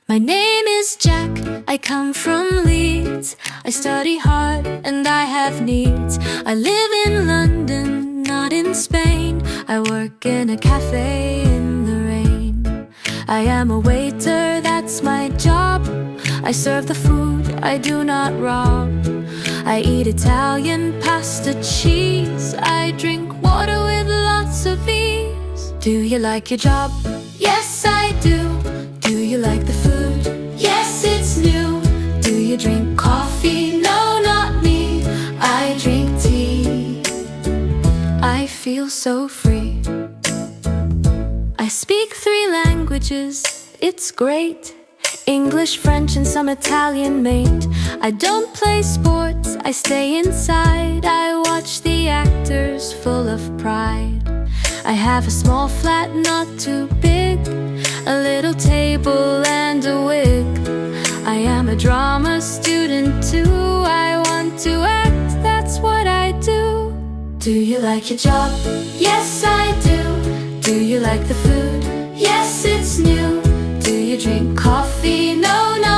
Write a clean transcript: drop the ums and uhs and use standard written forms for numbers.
My name is Jack, I come from Leeds. I study hard and I have needs. I live in London, not in Spain. I work in a cafe in the rain. I am a waiter, that's my job. I serve the food, I do not rob. I eat Italian pasta, cheese. I drink water with lots of ease. Do you like your job? Yes, I do. Do you like the food? Yes, it's new. Do you drink coffee? No, not me. I drink tea. I feel so free. I speak 3 languages, it's great. English, French, and some Italian, mate. I don't play sports, I stay inside. I watch the actors full of pride. I have a small flat, not too big, a little table and a wig. I am a drama student too. I want to act, that's what I do. Do you like your job? Yes, I do. Do you like the food? Yes, it's new. Do you drink coffee? No, not